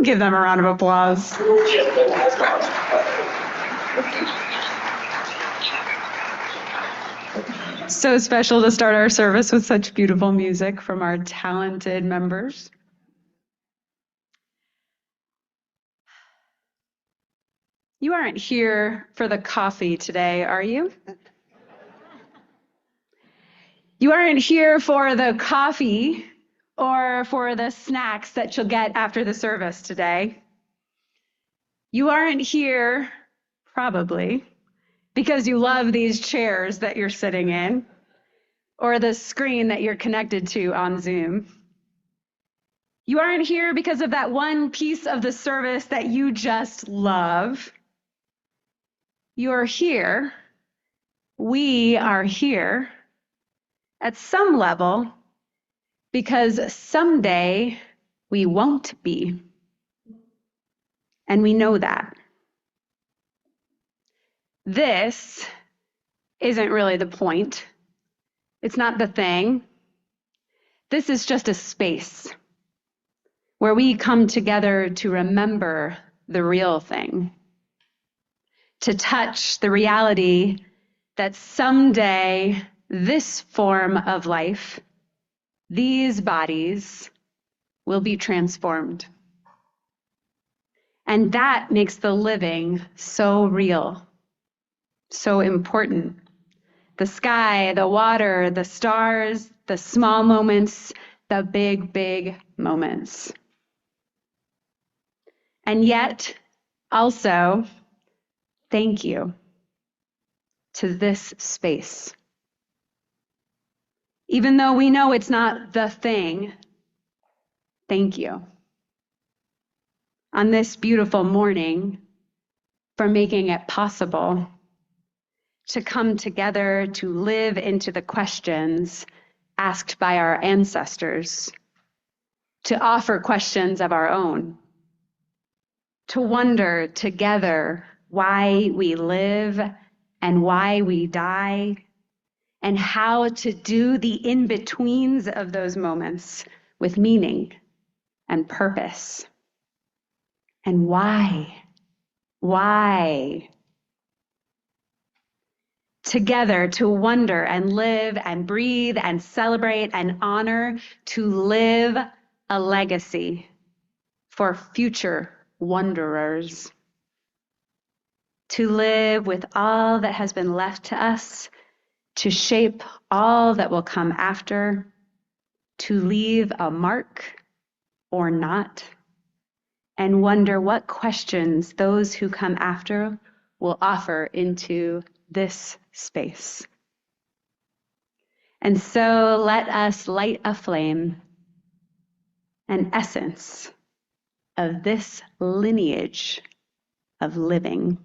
you give them a round of applause? So special to start our service with such beautiful music from our talented members. You aren't here for the coffee today, are you? You aren't here for the coffee or for the snacks that you'll get after the service today. You aren't here, probably, because you love these chairs that you're sitting in or the screen that you're connected to on Zoom. You aren't here because of that one piece of the service that you just love. You're here, we are here at some level because someday we won't be. And we know that. This isn't really the point. It's not the thing. This is just a space where we come together to remember the real thing, to touch the reality that someday this form of life, these bodies, will be transformed. And that makes the living so real, so important. The sky, the water, the stars, the small moments, the big, big moments. And yet, also, thank you to this space. Even though we know it's not the thing, thank you. On this beautiful morning, for making it possible to come together to live into the questions asked by our ancestors, to offer questions of our own, to wonder together why we live and why we die, and how to do the in-betweens of those moments with meaning and purpose. And why? Why? Together to wonder and live and breathe and celebrate and honor, to live a legacy for future wanderers. To live with all that has been left to us, to shape all that will come after, to leave a mark or not, and wonder what questions those who come after will offer into this space. And so let us light a flame, an essence of this lineage of living.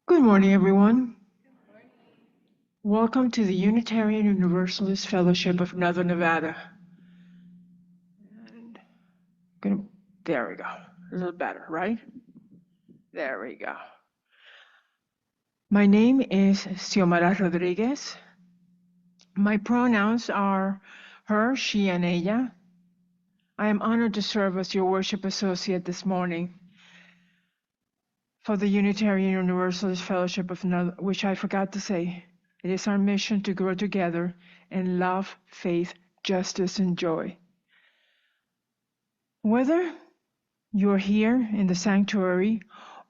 Good morning, everyone. Welcome to the Unitarian Universalist Fellowship of Northern Nevada. There we go. A little better, right? There we go. My name is Xiomara Rodriguez. My pronouns are her, she, and ella. I am honored to serve as your worship associate this morning for the Unitarian Universalist Fellowship of Northern, which I forgot to say. It is our mission to grow together in love, faith, justice, and joy. Whether you're here in the sanctuary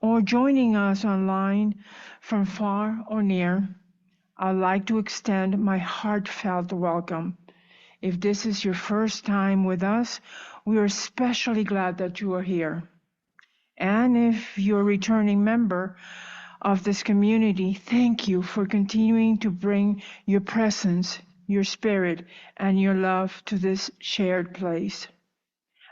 or joining us online from far or near, I'd like to extend my heartfelt welcome. If this is your first time with us, we are especially glad that you are here. And if you're a returning member of this community, thank you for continuing to bring your presence, your spirit, and your love to this shared place.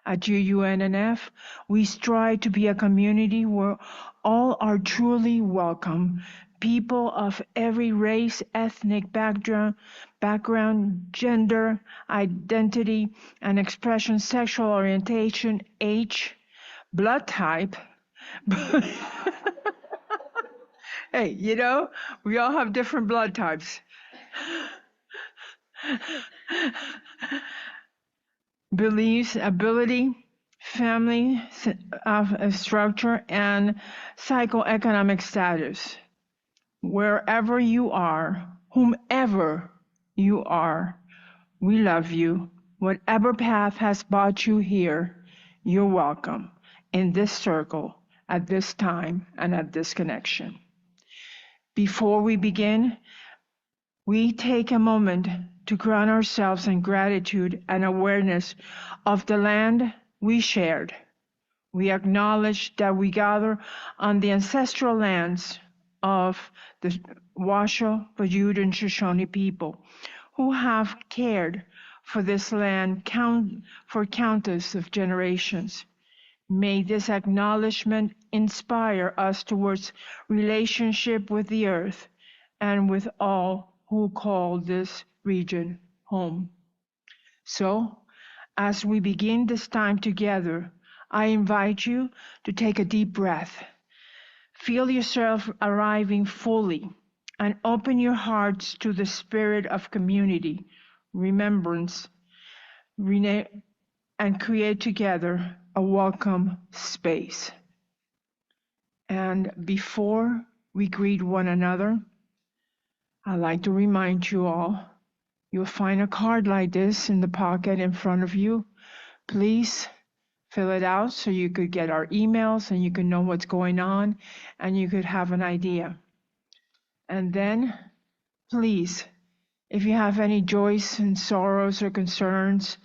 At UUNNF, we strive to be a community where all are truly welcome people of every race, ethnic background, gender, identity, and expression, sexual orientation, age, blood type. Hey, we all have different blood types. Beliefs, ability, family structure, and psychoeconomic status. Wherever you are, whomever you are, we love you. Whatever path has brought you here, you're welcome in this circle, at this time, and at this connection. Before we begin, we take a moment to ground ourselves in gratitude and awareness of the land we shared. We acknowledge that we gather on the ancestral lands of the Washoe, Paiute, and Shoshone people who have cared for this land for countless of generations. May this acknowledgement inspire us towards relationship with the earth and with all who call this region home. So, as we begin this time together, I invite you to take a deep breath. Feel yourself arriving fully and open your hearts to the spirit of community, remembrance, and create together a welcome space. And before we greet one another, I'd like to remind you all, you'll find a card like this in the pocket in front of you. Please fill it out so you could get our emails and you can know what's going on and you could have an idea. And then, please, if you have any joys and sorrows or concerns,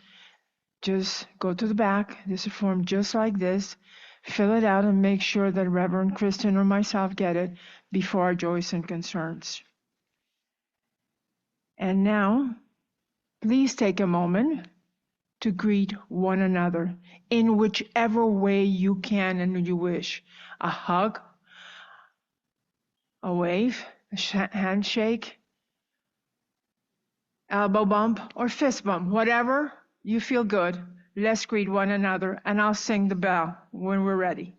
just go to the back. There's a form just like this. Fill it out and make sure that Reverend Kristen or myself get it before our joys and concerns. And now, please take a moment to greet one another in whichever way you can and you wish. A hug, a wave, a handshake, elbow bump, or fist bump, whatever you feel good. Let's greet one another, and I'll sing the bell when we're ready.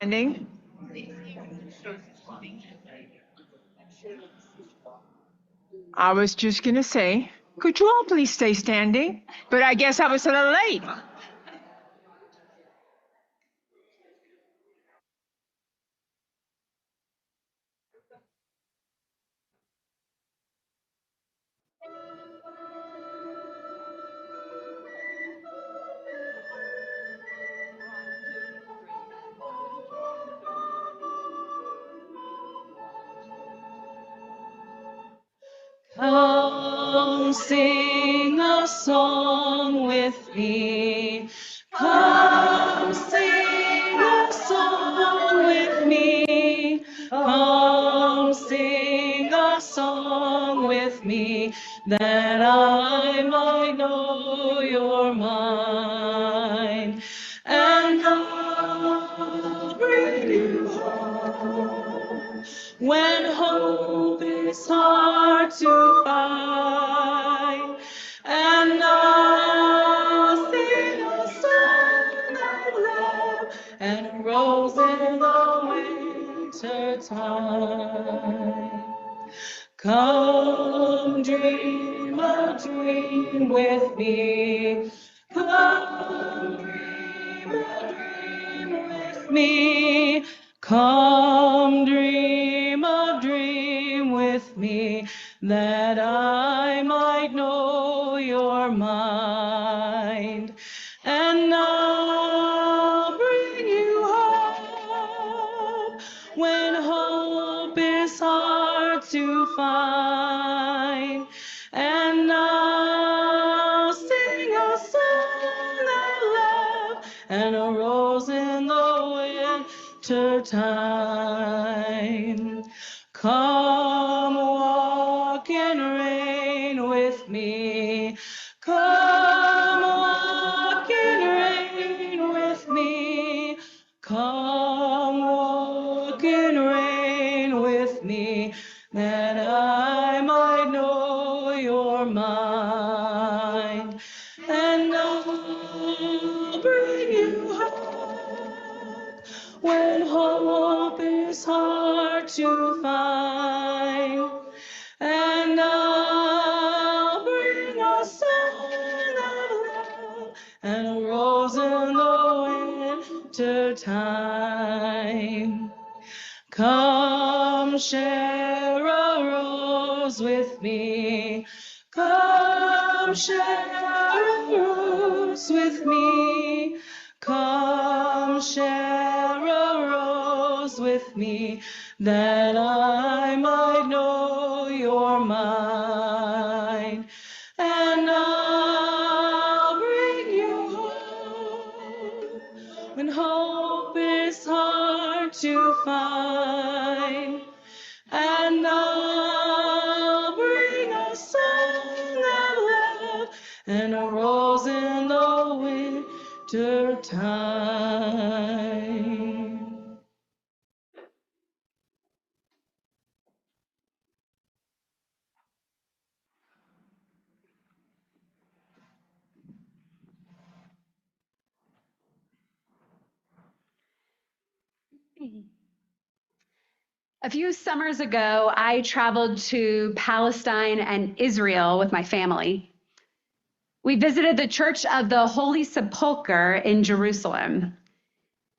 Standing. I was just going to say, could you all please stay standing? But I guess I was a little late. Come sing a song with me. Come sing a song with me. Come sing a song with me, that I might know you're mine. And I'll bring you home when hope is hard to find. And I'll sing a song of love and a rose in the winter time. Come dream a dream with me. Come dream a dream with me. Come dream a dream with me, that I might know your mind. And I'll bring you home when hope is hard to find. And I'll sing a song of love and a rose in the winter time. Come walk in rain with me. Come walk in rain with me. Come walk in rain with me, that I might know your mind. And I'll bring you hope when hope is hard to find. And I'll bring a song of love and a rose in the winter time. Come share a rose with me. Come share a rose with me. Come share a rose with me, that I might know your mind. And I'll bring you home when hope is hard to find. And I'll bring a song of love and a rose in the winter time. A few summers ago, I traveled to Palestine and Israel with my family. We visited the Church of the Holy Sepulchre in Jerusalem.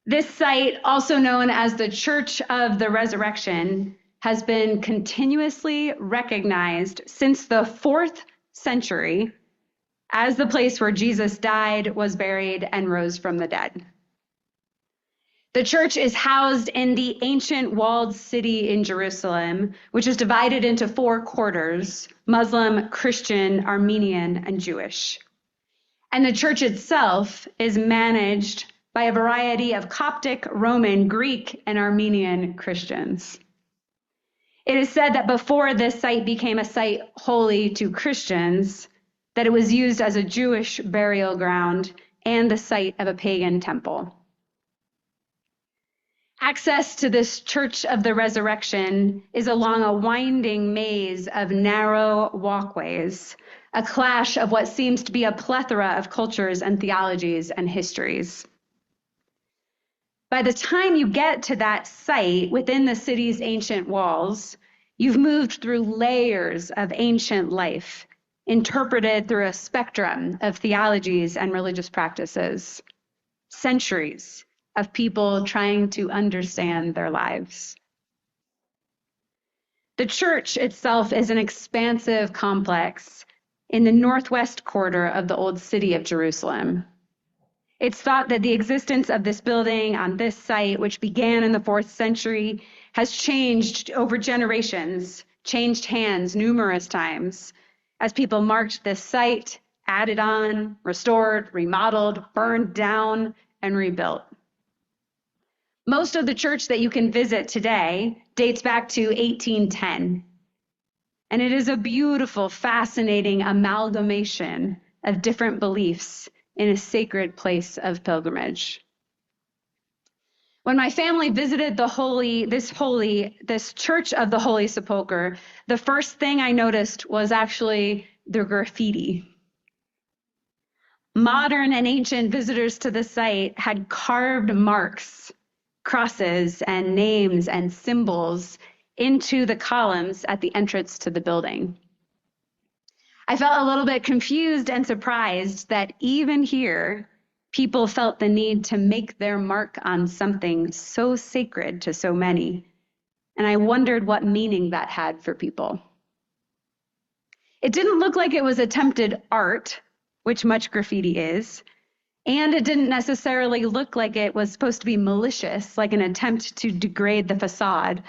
This site, also known as the Church of the Resurrection, has been continuously recognized since the 4th century as the place where Jesus died, was buried, and rose from the dead. The church is housed in the ancient walled city in Jerusalem, which is divided into 4 quarters: Muslim, Christian, Armenian, and Jewish. And the church itself is managed by a variety of Coptic, Roman, Greek, and Armenian Christians. It is said that before this site became a site holy to Christians, that it was used as a Jewish burial ground and the site of a pagan temple. Access to this Church of the Resurrection is along a winding maze of narrow walkways, a clash of what seems to be a plethora of cultures and theologies and histories. By the time you get to that site within the city's ancient walls, you've moved through layers of ancient life, interpreted through a spectrum of theologies and religious practices, centuries of people trying to understand their lives. The church itself is an expansive complex in the northwest quarter of the old city of Jerusalem. It's thought that the existence of this building on this site, which began in the 4th century, has changed over generations, changed hands numerous times, as people marked this site, added on, restored, remodeled, burned down, and rebuilt. Most of the church that you can visit today dates back to 1810. And it is a beautiful, fascinating amalgamation of different beliefs in a sacred place of pilgrimage. When my family visited this Church of the Holy Sepulchre, the first thing I noticed was actually the graffiti. Modern and ancient visitors to the site had carved marks, crosses, and names and symbols into the columns at the entrance to the building. I felt a little bit confused and surprised that even here, people felt the need to make their mark on something so sacred to so many. And I wondered what meaning that had for people. It didn't look like it was attempted art, which much graffiti is, and it didn't necessarily look like it was supposed to be malicious, like an attempt to degrade the facade.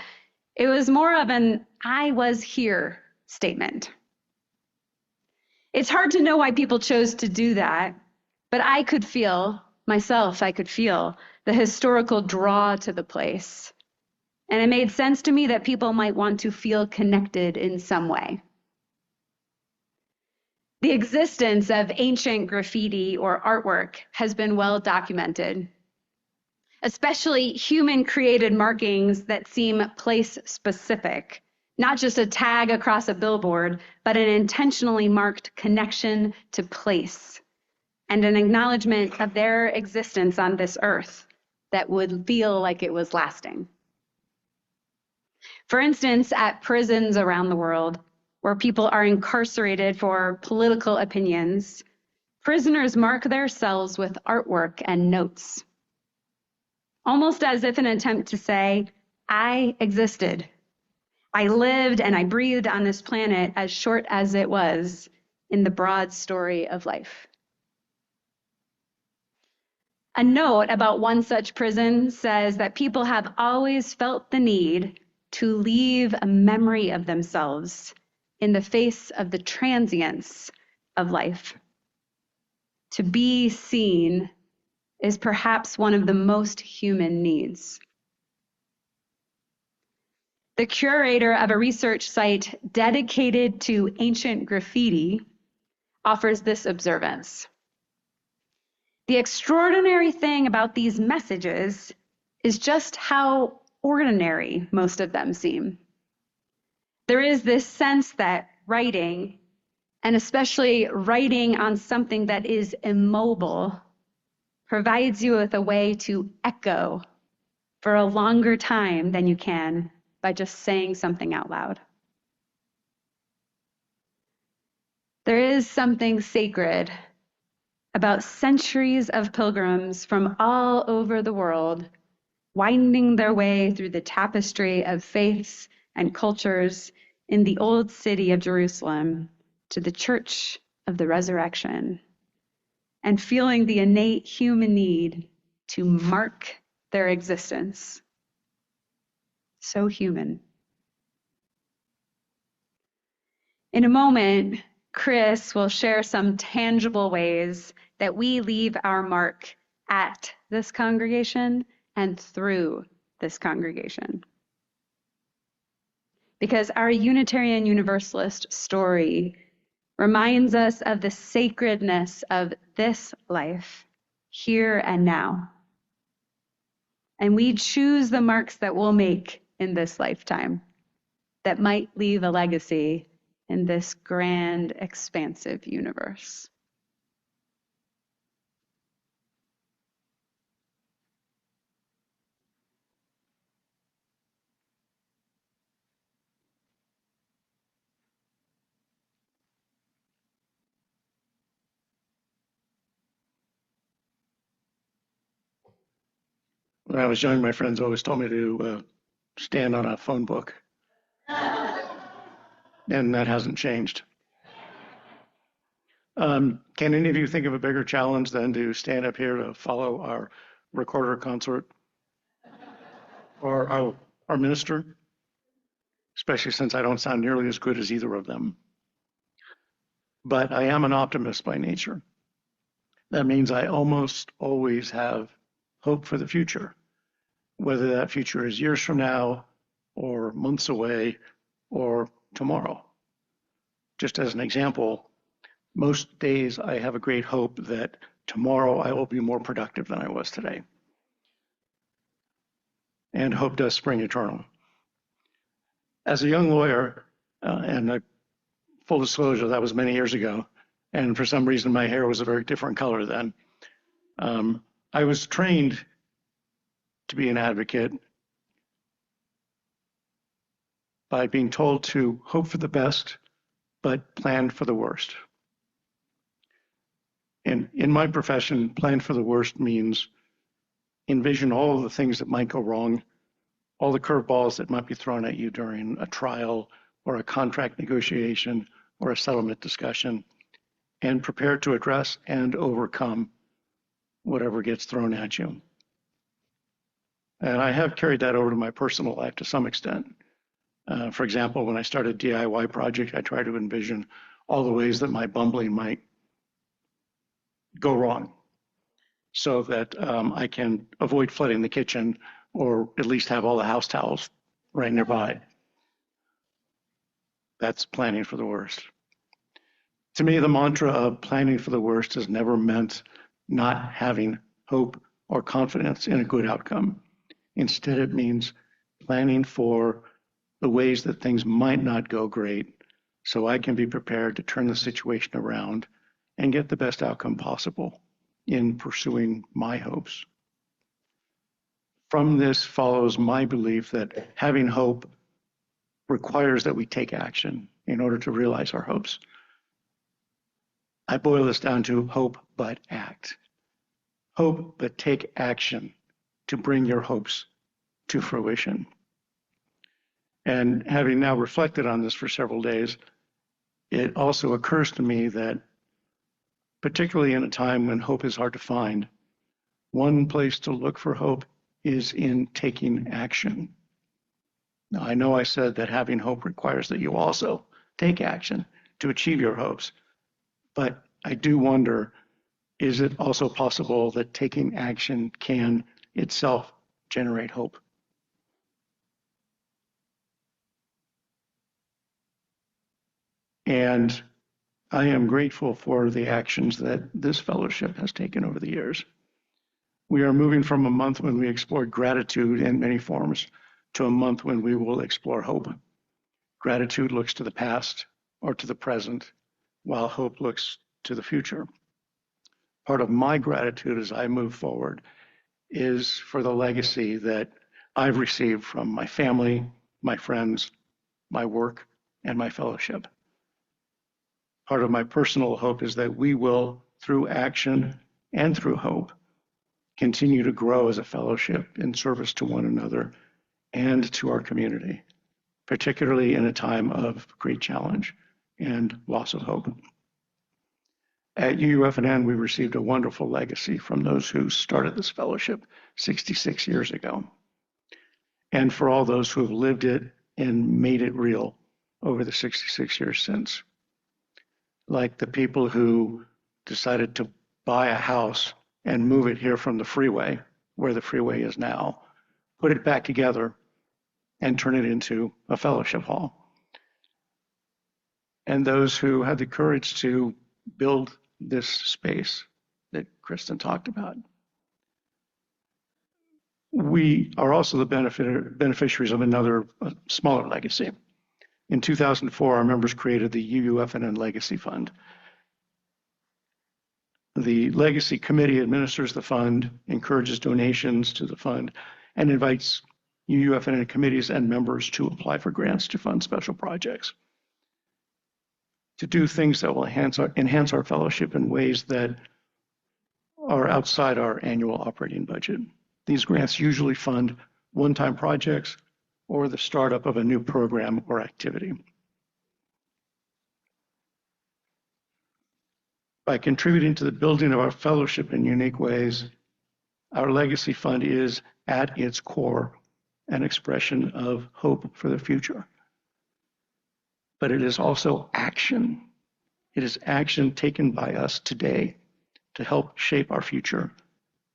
It was more of an "I was here" statement. It's hard to know why people chose to do that, but I could feel the historical draw to the place. And it made sense to me that people might want to feel connected in some way. The existence of ancient graffiti or artwork has been well documented, especially human-created markings that seem place-specific, not just a tag across a billboard, but an intentionally marked connection to place and an acknowledgement of their existence on this earth that would feel like it was lasting. For instance, at prisons around the world, where people are incarcerated for political opinions, prisoners mark their cells with artwork and notes, almost as if an attempt to say, "I existed. I lived and I breathed on this planet as short as it was in the broad story of life." A note about one such prison says that people have always felt the need to leave a memory of themselves in the face of the transience of life. To be seen is perhaps one of the most human needs. The curator of a research site dedicated to ancient graffiti offers this observance. The extraordinary thing about these messages is just how ordinary most of them seem. There is this sense that writing, and especially writing on something that is immobile, provides you with a way to echo for a longer time than you can by just saying something out loud. There is something sacred about centuries of pilgrims from all over the world winding their way through the tapestry of faiths and cultures in the old city of Jerusalem to the Church of the Resurrection, and feeling the innate human need to mark their existence. So human. In a moment, Chris will share some tangible ways that we leave our mark at this congregation and through this congregation. Because our Unitarian Universalist story reminds us of the sacredness of this life, here and now. And we choose the marks that we'll make in this lifetime that might leave a legacy in this grand, expansive universe. When I was young, my friends always told me to stand on a phone book, and that hasn't changed. Can any of you think of a bigger challenge than to stand up here to follow our recorder consort or our minister? Especially since I don't sound nearly as good as either of them. But I am an optimist by nature. That means I almost always have hope for the future, whether that future is years from now or months away or tomorrow. Just as an example, most days I have a great hope that tomorrow I will be more productive than I was today. And hope does spring eternal. As a young lawyer, and full disclosure, that was many years ago, and for some reason my hair was a very different color then. I was trained to be an advocate by being told to hope for the best, but plan for the worst. And in my profession, plan for the worst means envision all of the things that might go wrong, all the curveballs that might be thrown at you during a trial or a contract negotiation or a settlement discussion, and prepare to address and overcome whatever gets thrown at you. And I have carried that over to my personal life to some extent. For example, when I started DIY project, I tried to envision all the ways that my bumbling might go wrong so that I can avoid flooding the kitchen or at least have all the house towels right nearby. That's planning for the worst. To me, the mantra of planning for the worst has never meant not having hope or confidence in a good outcome. Instead, it means planning for the ways that things might not go great so I can be prepared to turn the situation around and get the best outcome possible in pursuing my hopes. From this follows my belief that having hope requires that we take action in order to realize our hopes. I boil this down to hope but act. Hope but take action to bring your hopes to fruition. And having now reflected on this for several days, it also occurs to me that particularly in a time when hope is hard to find, one place to look for hope is in taking action. Now, I know I said that having hope requires that you also take action to achieve your hopes, but I do wonder, is it also possible that taking action can itself generate hope? And I am grateful for the actions that this fellowship has taken over the years. We are moving from a month when we explored gratitude in many forms to a month when we will explore hope. Gratitude looks to the past or to the present, while hope looks to the future. Part of my gratitude as I move forward is for the legacy that I've received from my family, my friends, my work, and my fellowship. Part of my personal hope is that we will, through action and through hope, continue to grow as a fellowship in service to one another and to our community, particularly in a time of great challenge and loss of hope. At UUFN, we received a wonderful legacy from those who started this fellowship 66 years ago, and for all those who have lived it and made it real over the 66 years since. Like the people who decided to buy a house and move it here from the freeway, where the freeway is now, put it back together and turn it into a fellowship hall. And those who had the courage to build this space that Kristen talked about. We are also the beneficiaries of another smaller legacy. In 2004, our members created the UUFN Legacy Fund. The Legacy Committee administers the fund, encourages donations to the fund, and invites UUFN committees and members to apply for grants to fund special projects, to do things that will enhance our fellowship in ways that are outside our annual operating budget. These grants usually fund one-time projects or the startup of a new program or activity. By contributing to the building of our fellowship in unique ways, our legacy fund is, at its core, an expression of hope for the future. But it is also action. It is action taken by us today to help shape our future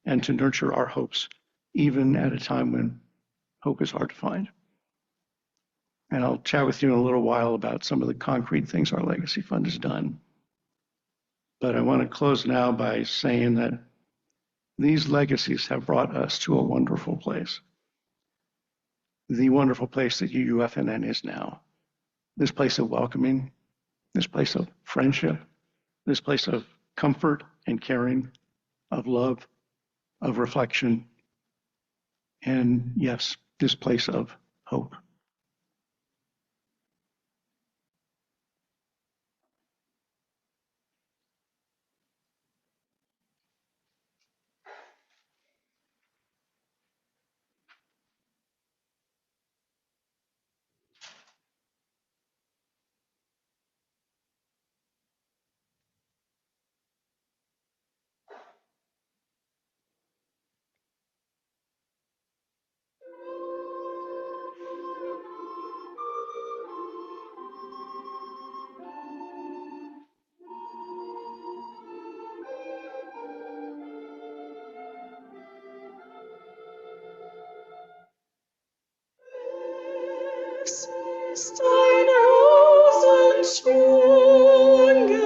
and to nurture our hopes, even at a time when hope is hard to find. And I'll chat with you in a little while about some of the concrete things our legacy fund has done. But I want to close now by saying that these legacies have brought us to a wonderful place. The wonderful place that UUFNN is now. This place of welcoming, this place of friendship, this place of comfort and caring, of love, of reflection, and yes, this place of hope. Ist eine Rosenschwunge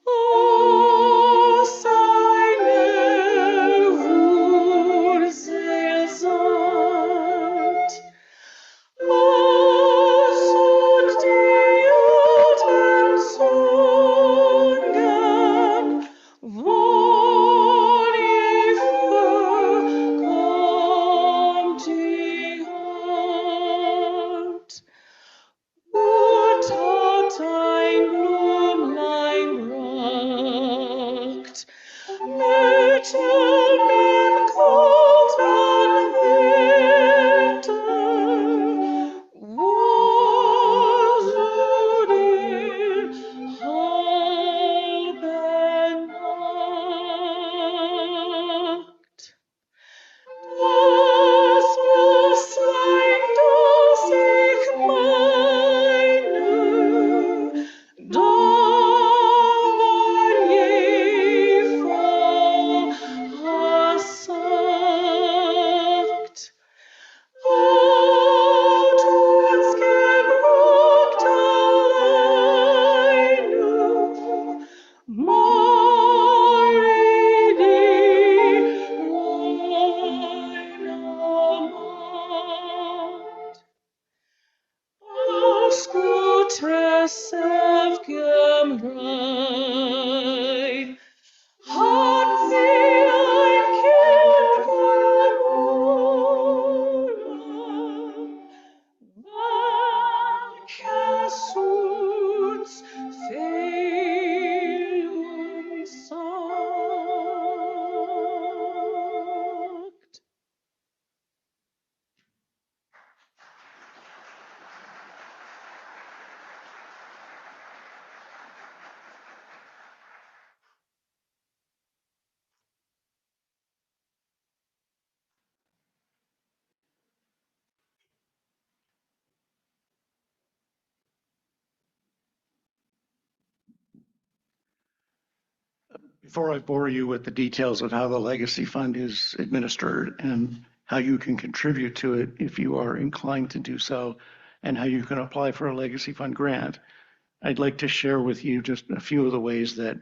aus einer Wurzelsaat. Aus und die alten Zungen von Eva kommt die Hand und hat ein Blümlein brackt mit dem kalten Winter. Was du dir halbe Nacht? Das Röslein, das ich meine, da war Eva sagt. Hat uns gebracht alleine, Mari, die reine Maid. Aus guter Saufgemrei hat sie ein Kind geboren, welches uns fehlen sagt. Before I bore you with the details of how the Legacy Fund is administered and how you can contribute to it if you are inclined to do so, and how you can apply for a Legacy Fund grant, I'd like to share with you just a few of the ways that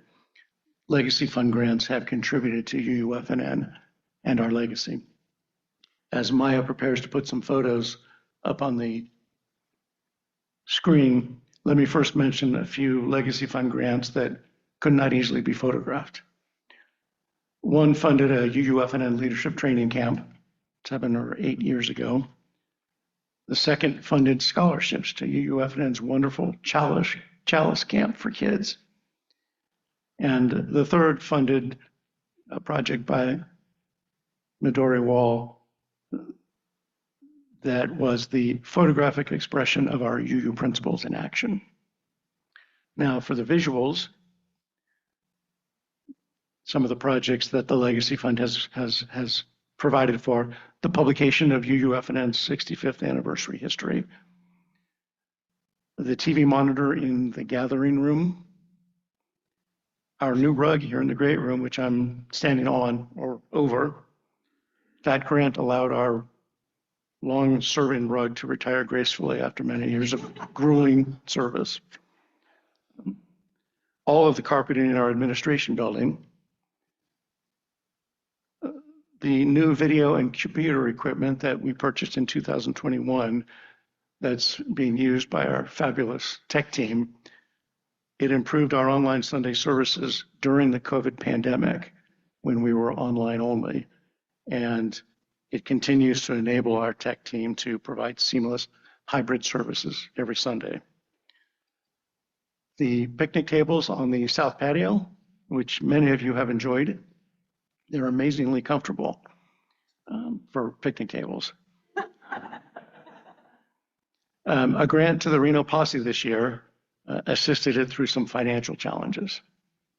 Legacy Fund grants have contributed to UUFNN and our legacy. As Maya prepares to put some photos up on the screen, let me first mention a few Legacy Fund grants that could not easily be photographed. One funded a UUFNN leadership training camp 7 or 8 years ago. The second funded scholarships to UUFNN's wonderful Chalice Camp for kids. And the third funded a project by Midori wall that was the photographic expression of our UU principles in action. Now, for the visuals, some of the projects that the Legacy Fund has provided for: the publication of UUFNN's 65th anniversary history, the TV monitor in the gathering room, our new rug here in the great room, which I'm standing on or over. That grant allowed our long-serving rug to retire gracefully after many years of grueling service. All of the carpeting in our administration building, the new video and computer equipment that we purchased in 2021 that's being used by our fabulous tech team. It improved our online Sunday services during the COVID pandemic when we were online only. And it continues to enable our tech team to provide seamless hybrid services every Sunday. The picnic tables on the south patio, which many of you have enjoyed, they're amazingly comfortable for picnic tables. A grant to the Reno Posse this year assisted it through some financial challenges.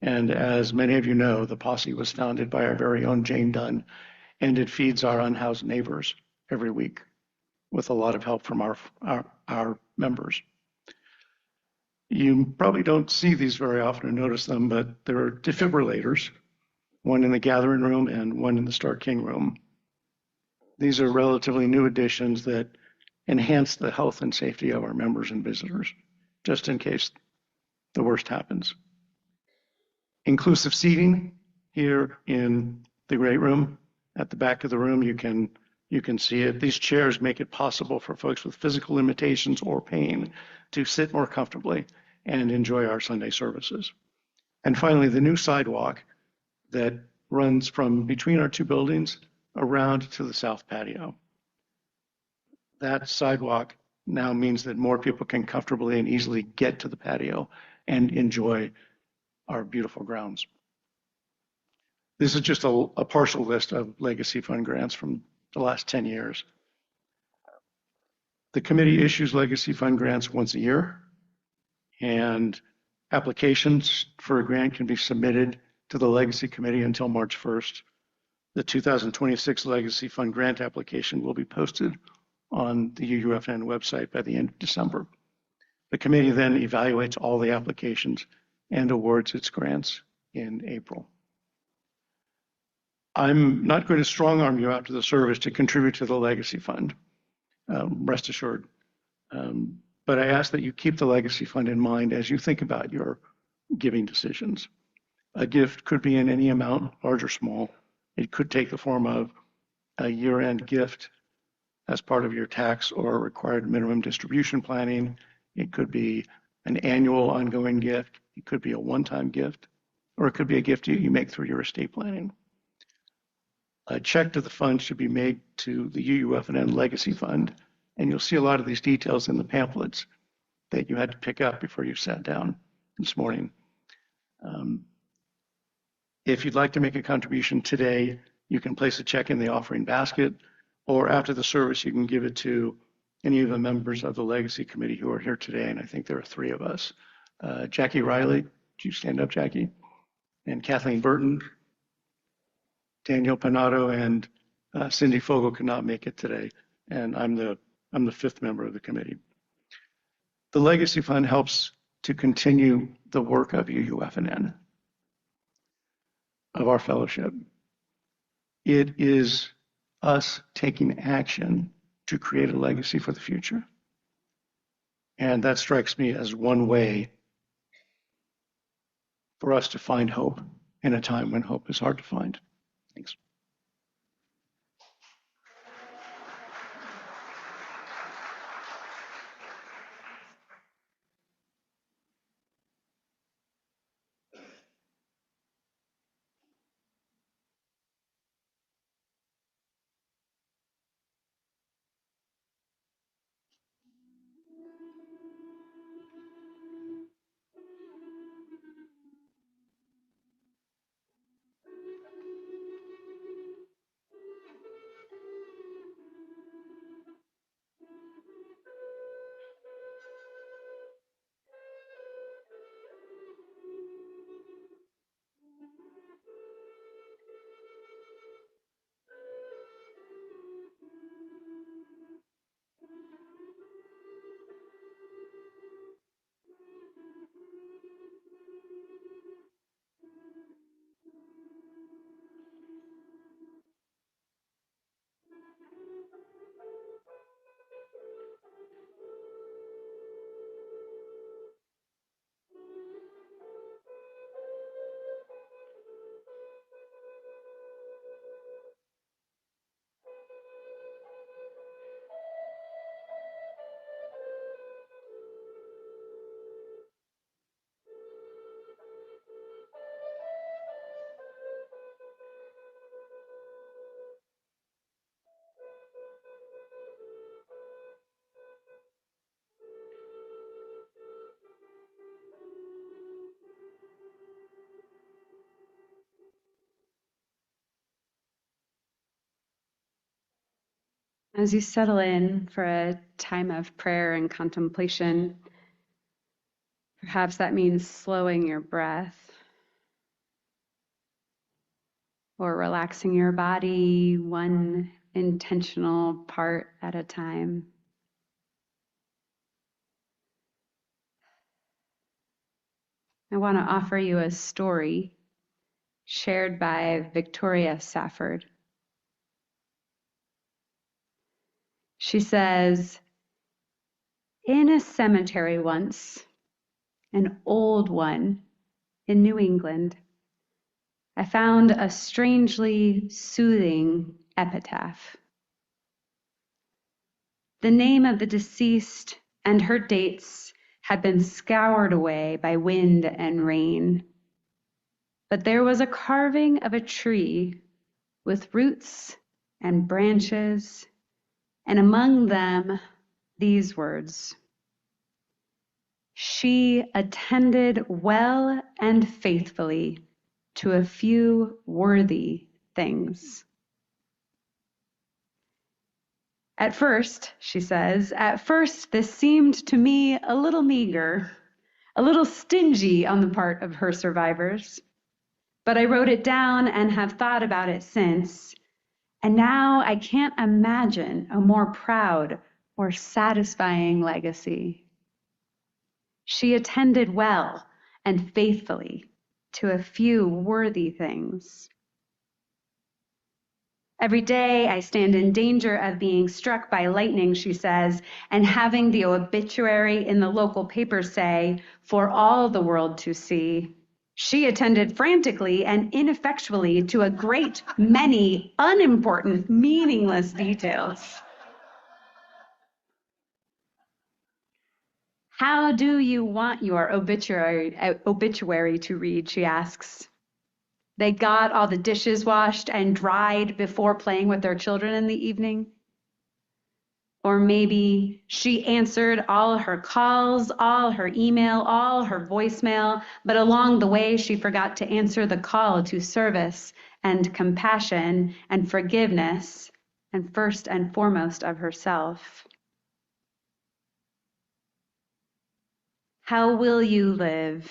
And as many of you know, the Posse was founded by our very own Jane Dunn, and it feeds our unhoused neighbors every week with a lot of help from our members. You probably don't see these very often or notice them, but there are defibrillators, one in the gathering room and one in the Stark King room. These are relatively new additions that enhance the health and safety of our members and visitors, just in case the worst happens. Inclusive seating here in the great room. At the back of the room, you can see it. These chairs make it possible for folks with physical limitations or pain to sit more comfortably and enjoy our Sunday services. And finally, the new sidewalk that runs from between our two buildings around to the south patio. That sidewalk now means that more people can comfortably and easily get to the patio and enjoy our beautiful grounds. This is just a partial list of Legacy Fund grants from the last 10 years. The committee issues Legacy Fund grants once a year, and applications for a grant can be submitted to the Legacy Committee until March 1st. The 2026 Legacy Fund grant application will be posted on the UUFN website by the end of December. The committee then evaluates all the applications and awards its grants in April. I'm not going to strong arm you after the service to contribute to the Legacy Fund, rest assured. But I ask that you keep the Legacy Fund in mind as you think about your giving decisions. A gift could be in any amount, large or small. It could take the form of a year-end gift as part of your tax or required minimum distribution planning. It could be an annual ongoing gift. It could be a one-time gift, or it could be a gift you make through your estate planning. A check to the fund should be made to the UUFNN Legacy Fund, and you'll see a lot of these details in the pamphlets that you had to pick up before you sat down this morning. If you'd like to make a contribution today, you can place a check in the offering basket, or after the service, you can give it to any of the members of the Legacy Committee who are here today, and I think there are 3 of us. Jackie Riley, would you stand up, Jackie? And Kathleen Burton, Daniel Panato, and Cindy Fogel could not make it today, and I'm the 5th member of the committee. The Legacy Fund helps to continue the work of UUFNN, of our fellowship. It is us taking action to create a legacy for the future. And that strikes me as one way for us to find hope in a time when hope is hard to find. Thanks. As you settle in for a time of prayer and contemplation, perhaps that means slowing your breath or relaxing your body one intentional part at a time. I want to offer you a story shared by Victoria Safford. She says, in a cemetery once, an old one in New England, I found a strangely soothing epitaph. The name of the deceased and her dates had been scoured away by wind and rain. But there was a carving of a tree with roots and branches, and among them these words: she attended well and faithfully to a few worthy things. At first, she says, at first this seemed to me a little meager, a little stingy on the part of her survivors. But I wrote it down and have thought about it since, and now I can't imagine a more proud or satisfying legacy. She attended well and faithfully to a few worthy things. Every day I stand in danger of being struck by lightning, she says, and having the obituary in the local paper say, for all the world to see. She attended frantically and ineffectually to a great many unimportant, meaningless details. How do you want your obituary to read, she asks. They got all the dishes washed and dried before playing with their children in the evening. Or maybe she answered all her calls, all her email, all her voicemail, but along the way she forgot to answer the call to service and compassion and forgiveness, and first and foremost of herself. How will you live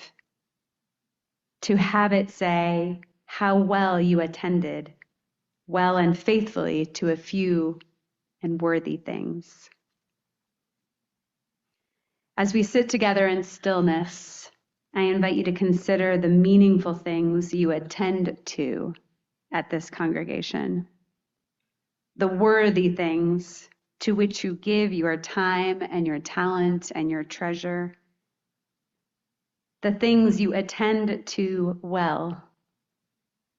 to have it say how well you attended, well and faithfully to a few and worthy things? As we sit together in stillness, I invite you to consider the meaningful things you attend to at this congregation, the worthy things to which you give your time and your talent and your treasure, the things you attend to well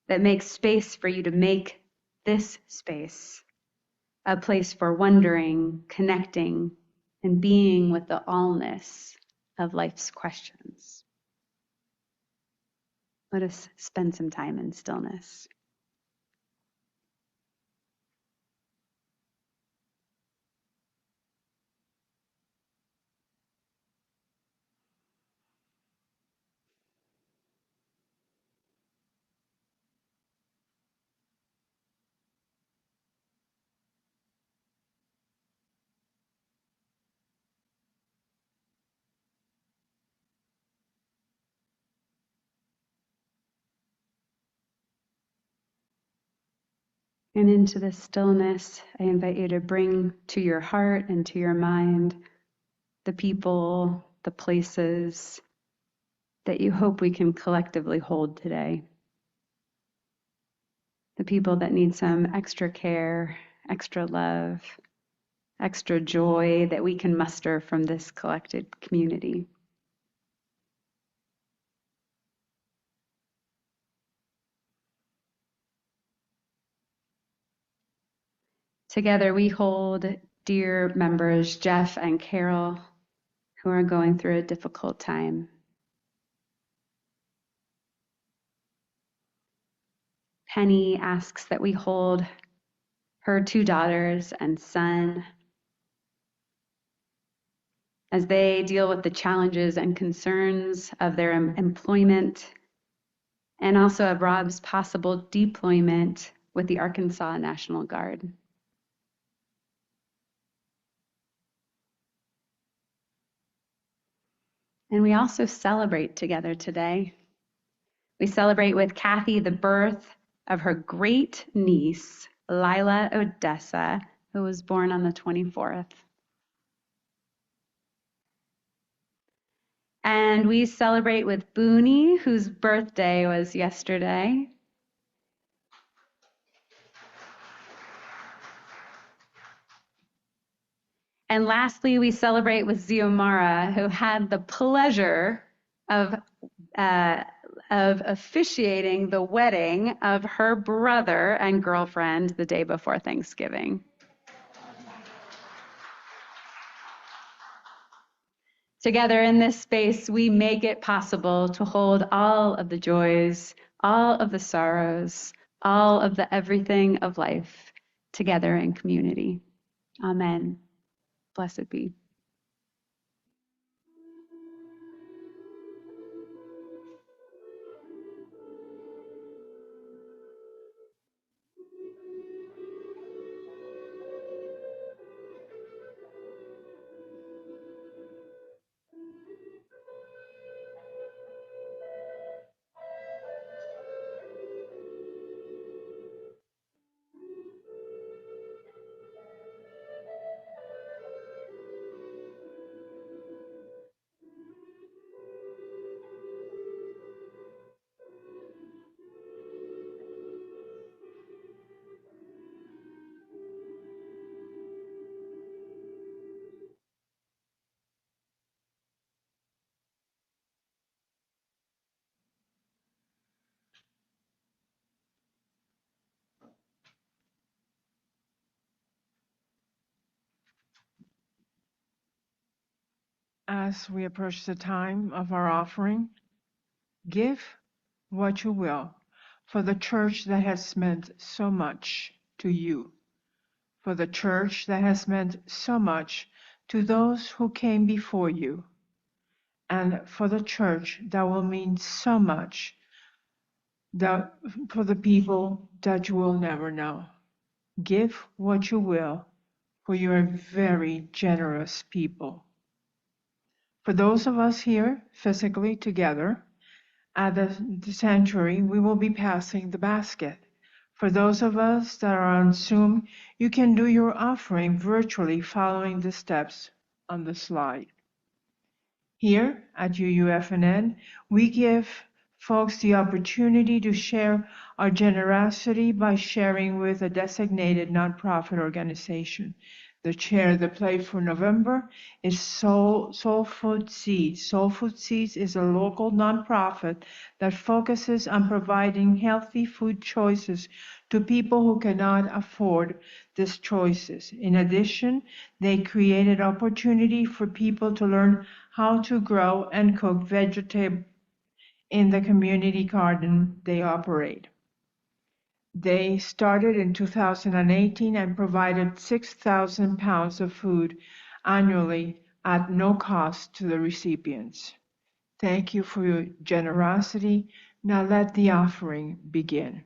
that make space for you to make this space a place for wondering, connecting, and being with the allness of life's questions. Let us spend some time in stillness. And into this stillness, I invite you to bring to your heart and to your mind the people, the places that you hope we can collectively hold today. The people that need some extra care, extra love, extra joy that we can muster from this collected community. Together we hold dear members Jeff and Carol, who are going through a difficult time. Penny asks that we hold her 2 daughters and son as they deal with the challenges and concerns of their employment, and also of Rob's possible deployment with the Arkansas National Guard. And we also celebrate together today. We celebrate with Kathy the birth of her great niece, Lila Odessa, who was born on the 24th. And we celebrate with Booney, whose birthday was yesterday. And lastly, we celebrate with Xiomara, who had the pleasure of officiating the wedding of her brother and girlfriend the day before Thanksgiving. Together in this space, we make it possible to hold all of the joys, all of the sorrows, all of the everything of life together in community. Amen. Blessed be. As we approach the time of our offering, give what you will for the church that has meant so much to you, for the church that has meant so much to those who came before you, and for the church that will mean so much that for the people that you will never know. Give what you will, for you are very generous people. For those of us here physically together at the sanctuary, we will be passing the basket. For those of us that are on Zoom, you can do your offering virtually following the steps on the slide. Here at UUFNN, we give folks the opportunity to share our generosity by sharing with a designated nonprofit organization. The chair of the plate for November is Soul Food Seeds. Soul Food Seeds is a local nonprofit that focuses on providing healthy food choices to people who cannot afford these choices. In addition, they created opportunity for people to learn how to grow and cook vegetables in the community garden they operate. They started in 2018 and provided 6,000 pounds of food annually at no cost to the recipients. Thank you for your generosity. Now let the offering begin.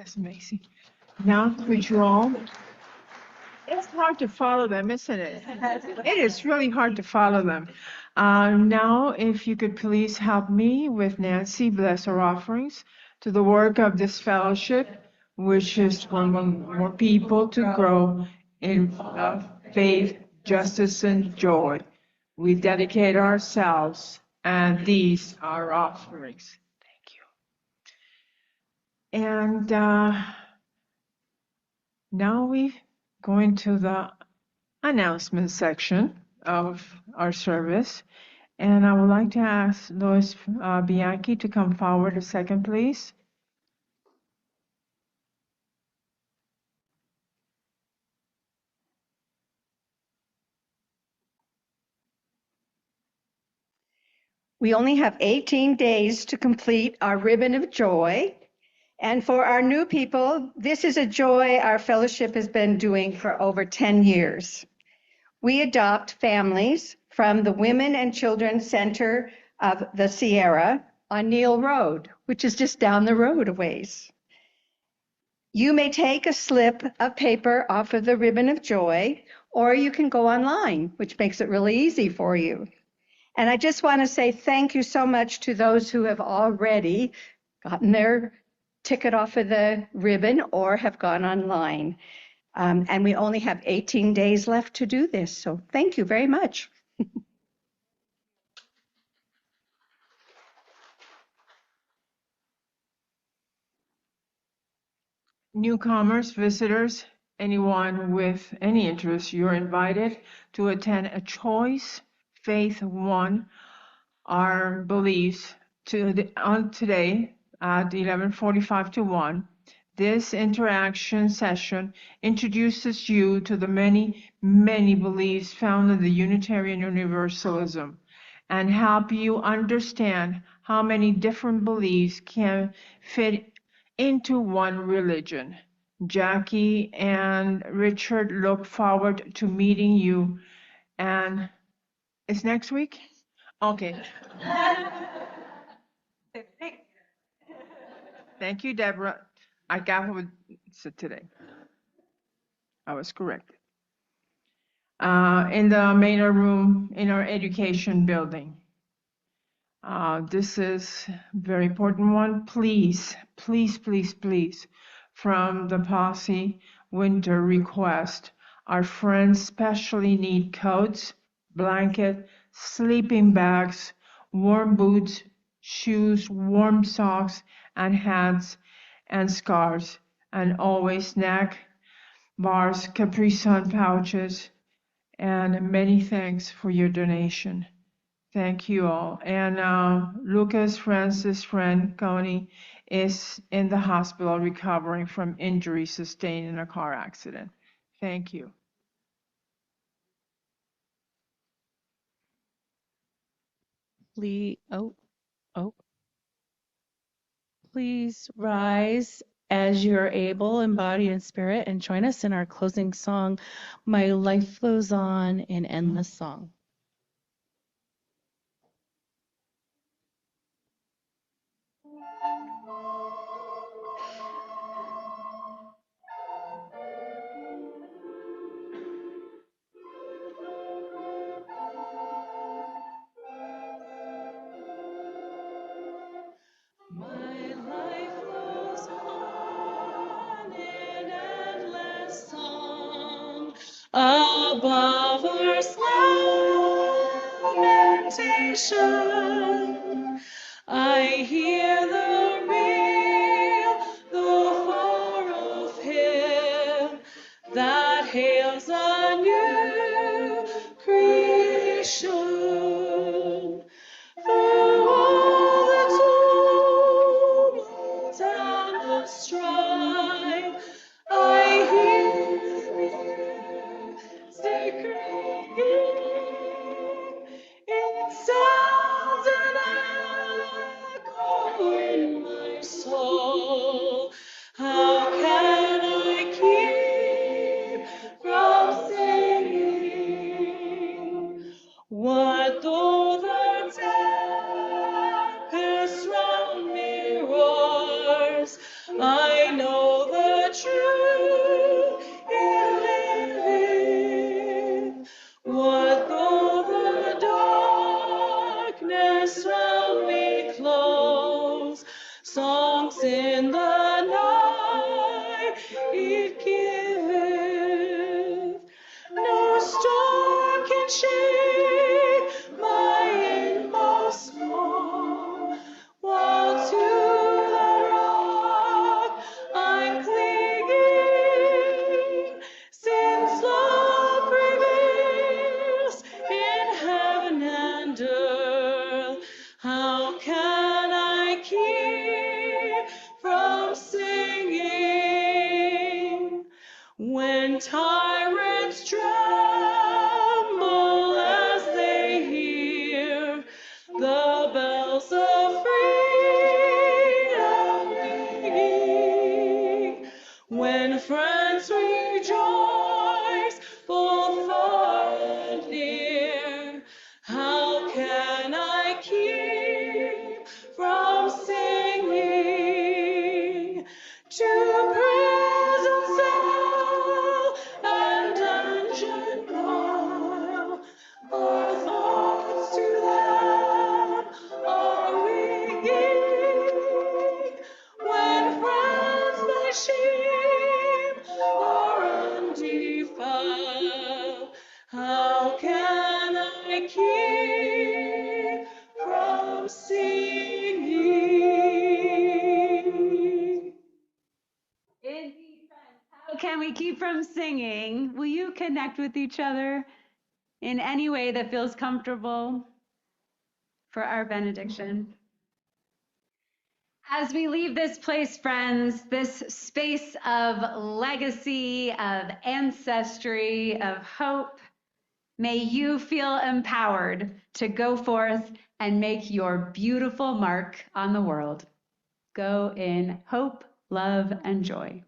That's amazing. Now, could you all? It's hard to follow them, isn't it? It is really hard to follow them. Now, if you could please help me with Nancy, bless our offerings to the work of this fellowship, which is for more people to grow in love, faith, justice, and joy. We dedicate ourselves, and these are offerings. Thank you. And now we go into the announcement section of our service. And I would like to ask Lois Bianchi to come forward a second, please. We only have 18 days to complete our ribbon of joy. And for our new people, this is a joy our fellowship has been doing for over 10 years. We adopt families from the Women and Children Center of the Sierra on Neal Road, which is just down the road a ways. You may take a slip of paper off of the ribbon of joy, or you can go online, which makes it really easy for you. And I just want to say thank you so much to those who have already gotten their ticket off of the ribbon or have gone online. And we only have 18 days left to do this. So thank you very much. Newcomers, visitors, anyone with any interest, you're invited to attend a Choice Faith One, our beliefs, on today at 11:45 to 1. This interaction session introduces you to the many, many beliefs found in the Unitarian Universalism and help you understand how many different beliefs can fit into one religion. Jackie and Richard look forward to meeting you. And it's next week? Okay. Thank you, Deborah. I got what said today. I was correct. In the main room in our education building. This is a very important one. Please, please, please, please, from the posse winter request, our friends especially need coats, blanket, sleeping bags, warm boots, shoes, warm socks, and hats, and scarves, and always snack bars, Capri Sun pouches, and many thanks for your donation. Thank you all. And Lucas Francis' friend, Connie, is in the hospital recovering from injury sustained in a car accident. Thank you. Please rise as you're able in body and spirit and join us in our closing song, My Life Flows On in Endless Song. My life flows on in endless song above earth's lamentation. I hear the real, the far off hymn that hails a new creation. Through all the tumult and the strife, I hear sacred hymn. It sounds an echo in my soul. How can I keep from it giveth. No storm can shake my inmost soul, while to the rock I'm clinging, since love prevails in heaven and earth. How can I keep from singing when tyrants tremble as they hear the bells of freedom ringing, when friends rejoice both far and near? How can I keep from singing to prison cell and dungeon vile? Our thoughts to them are winging, when friends by shame are undefiled. How can I keep from singing? Indeed, friends, how can we keep from singing? Will you connect with each other in any way that feels comfortable for our benediction? As we leave this place, friends, this space of legacy, of ancestry, of hope, may you feel empowered to go forth and make your beautiful mark on the world. Go in hope, love, and joy.